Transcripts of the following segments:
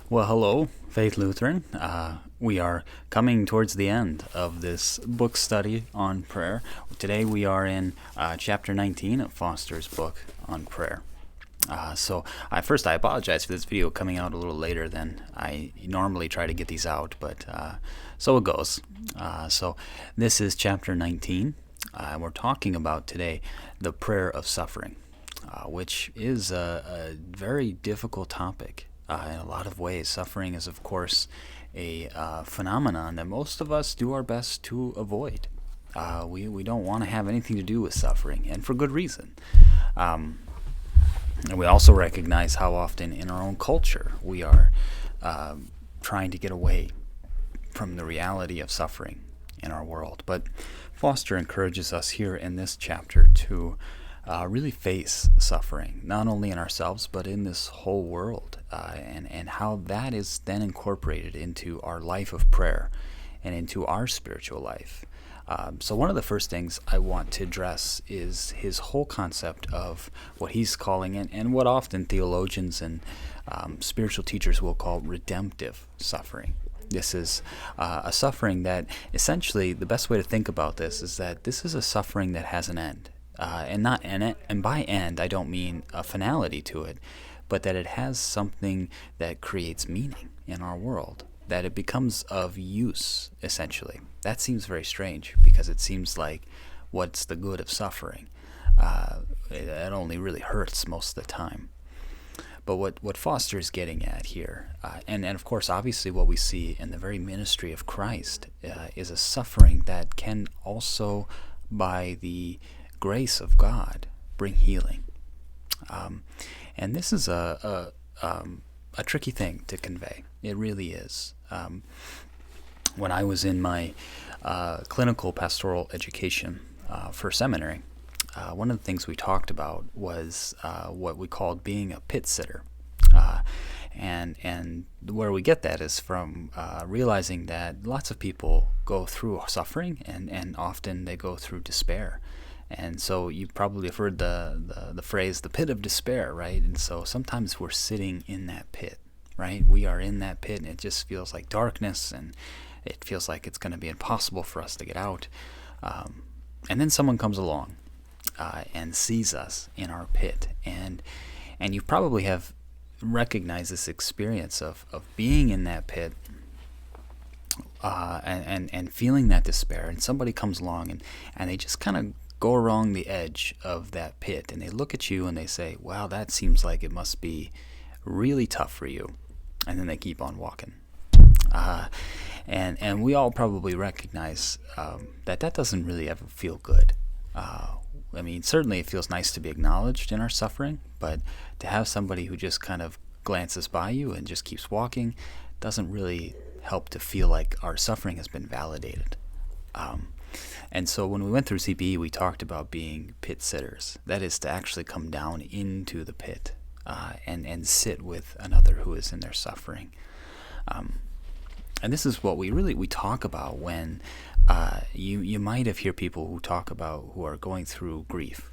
Well, hello, Faith Lutheran. We are coming towards the end of this book study on prayer. Today we are in chapter 19 of Foster's book on prayer. First, I apologize for this video coming out a little later than I normally try to get these out, but so it goes. This is chapter 19. We're talking about today the prayer of suffering, which is a very difficult topic. In a lot of ways, suffering is, of course, a phenomenon that most of us do our best to avoid. We don't want to have anything to do with suffering, and for good reason. And we also recognize how often in our own culture we are trying to get away from the reality of suffering in our world. But Foster encourages us here in this chapter to really face suffering, not only in ourselves, but in this whole world, and how that is then incorporated into our life of prayer and into our spiritual life. So one of the first things I want to address is his whole concept of what he's calling it, and what often theologians and spiritual teachers will call redemptive suffering. This is a suffering that essentially, the best way to think about this is that this is a suffering that has an end. And by end, I don't mean a finality to it, but that it has something that creates meaning in our world, that it becomes of use, essentially. That seems very strange, because it seems like what's the good of suffering? It only really hurts most of the time. But what Foster is getting at here, and of course, obviously what we see in the very ministry of Christ, is a suffering that can also, by the grace of God, bring healing. And this is a tricky thing to convey. It really is. When I was in my clinical pastoral education for seminary, one of the things we talked about was what we called being a pit sitter. And where we get that is from realizing that lots of people go through suffering, and often they go through despair. And so you probably have heard the phrase, the pit of despair, right? And so sometimes we're sitting in that pit, right? We are in that pit, and it just feels like darkness, and it feels like it's going to be impossible for us to get out. And then someone comes along and sees us in our pit. And you probably have recognized this experience of being in that pit and feeling that despair. And somebody comes along and they just kind of go along the edge of that pit, and they look at you and they say, wow, that seems like it must be really tough for you. And then they keep on walking. And we all probably recognize that doesn't really ever feel good. I mean, certainly it feels nice to be acknowledged in our suffering, but to have somebody who just kind of glances by you and just keeps walking doesn't really help to feel like our suffering has been validated. And so when we went through CPE, we talked about being pit sitters. That is to actually come down into the pit and sit with another who is in their suffering. And this is what we talk about when you might have heard people who talk about who are going through grief,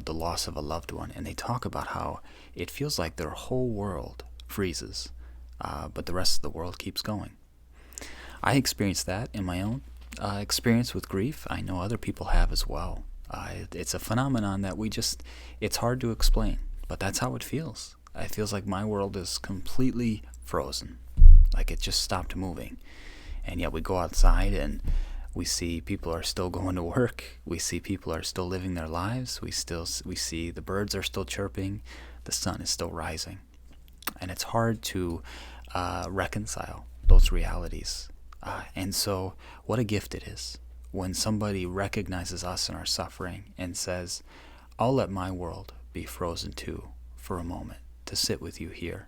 the loss of a loved one, and they talk about how it feels like their whole world freezes, but the rest of the world keeps going. I experienced that in my own experience with grief. I know other people have as well. It's a phenomenon that it's hard to explain, but that's how it feels. It feels like my world is completely frozen, like it just stopped moving. And yet we go outside and we see people are still going to work. We see people are still living their lives. We see the birds are still chirping. The sun is still rising. And it's hard to reconcile those realities. And so what a gift it is when somebody recognizes us in our suffering and says, I'll let my world be frozen too for a moment, to sit with you here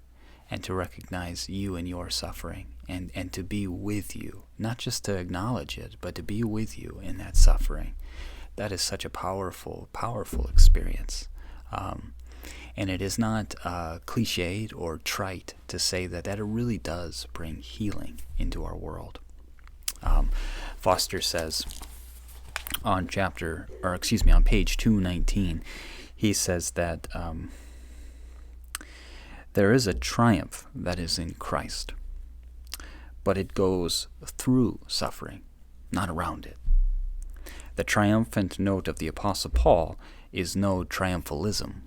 and to recognize you in your suffering and to be with you, not just to acknowledge it, but to be with you in that suffering. That is such a powerful, powerful experience. And it is not cliched or trite to say that it really does bring healing into our world. Foster says on page 219, he says that There is a triumph that is in Christ, but it goes through suffering, not around it. The triumphant note of the Apostle Paul is no triumphalism.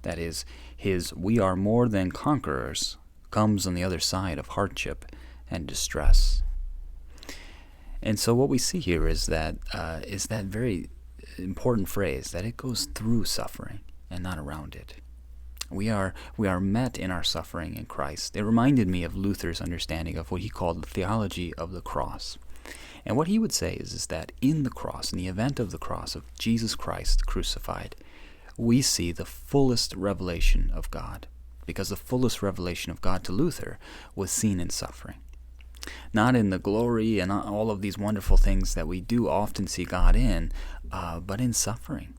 That is, his "we are more than conquerors" comes on the other side of hardship and distress. And so what we see here is that very important phrase, that it goes through suffering and not around it. We are met in our suffering in Christ. It reminded me of Luther's understanding of what he called the theology of the cross. And what he would say is that in the cross, in the event of the cross of Jesus Christ crucified, we see the fullest revelation of God, because the fullest revelation of God to Luther was seen in suffering. Not in the glory and all of these wonderful things that we do often see God in, but in suffering.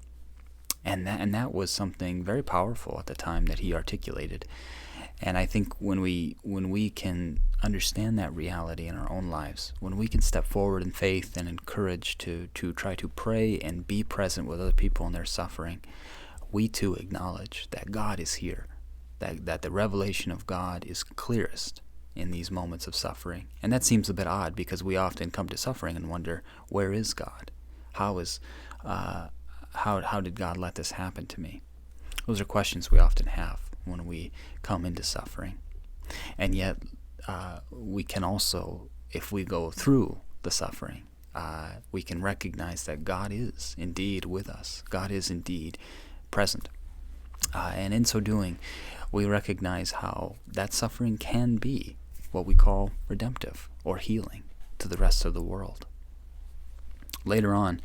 And that was something very powerful at the time that he articulated. And I think when we can understand that reality in our own lives, when we can step forward in faith and in courage to try to pray and be present with other people in their suffering, we too acknowledge that God is here, that the revelation of God is clearest in these moments of suffering. And that seems a bit odd, because we often come to suffering and wonder, where is God? How did God let this happen to me? Those are questions we often have when we come into suffering. And yet, we can also, if we go through the suffering, we can recognize that God is indeed with us. God is indeed present. And in so doing, we recognize how that suffering can be what we call redemptive or healing to the rest of the world. Later on,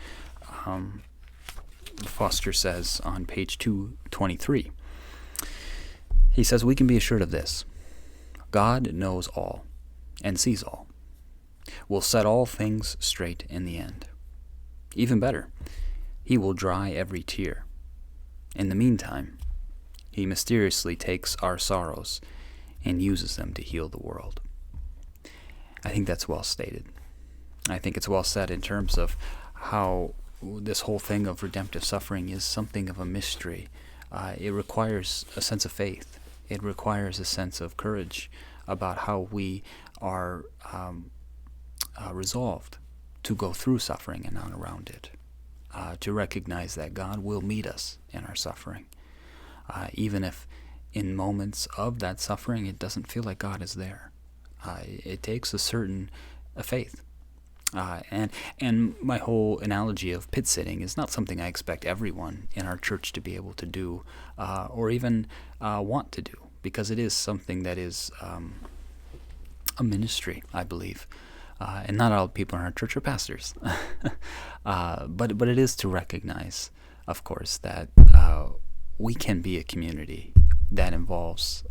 Foster says on page 223, he says, "We can be assured of this: God knows all and sees all, will set all things straight in the end. Even better, he will dry every tear. In the meantime, he mysteriously takes our sorrows and uses them to heal the world." I think that's well stated. I think it's well said in terms of how this whole thing of redemptive suffering is something of a mystery. It requires a sense of faith. It requires a sense of courage about how we are resolved to go through suffering and not around it, to recognize that God will meet us in our suffering, even if in moments of that suffering it doesn't feel like God is there. It takes a certain faith. And my whole analogy of pit sitting is not something I expect everyone in our church to be able to do, or even want to do, because it is something that is a ministry, I believe. And not all people in our church are pastors. But it is to recognize, of course, that we can be a community that invites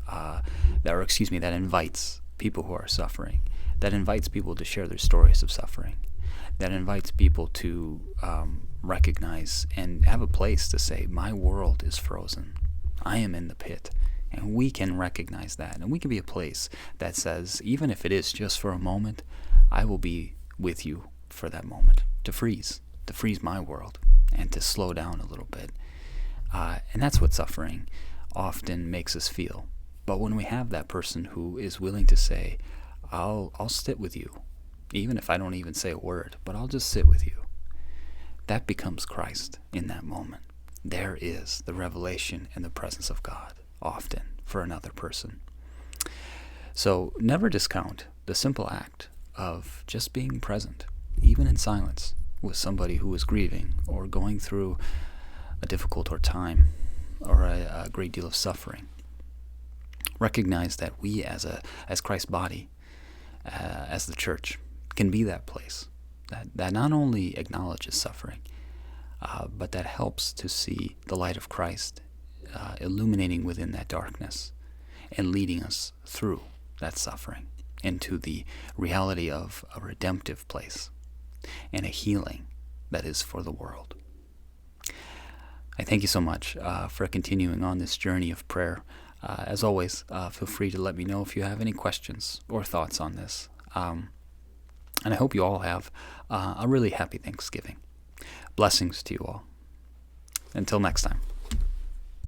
people who are suffering, that invites people to share their stories of suffering, that invites people to recognize and have a place to say, my world is frozen. I am in the pit. And we can recognize that. And we can be a place that says, even if it is just for a moment, I will be with you for that moment, to freeze my world and to slow down a little bit. And that's what suffering often makes us feel. But when we have that person who is willing to say, I'll sit with you, even if I don't even say a word, but I'll just sit with you, that becomes Christ in that moment. There is the revelation and the presence of God often for another person. So never discount the simple act of just being present, even in silence, with somebody who is grieving or going through a difficult time or a great deal of suffering. Recognize that we as Christ's body, as the church, can be that place that not only acknowledges suffering, but that helps to see the light of Christ illuminating within that darkness and leading us through that suffering into the reality of a redemptive place and a healing that is for the world. I thank you so much for continuing on this journey of prayer. As always, feel free to let me know if you have any questions or thoughts on this. And I hope you all have a really happy Thanksgiving. Blessings to you all. Until next time.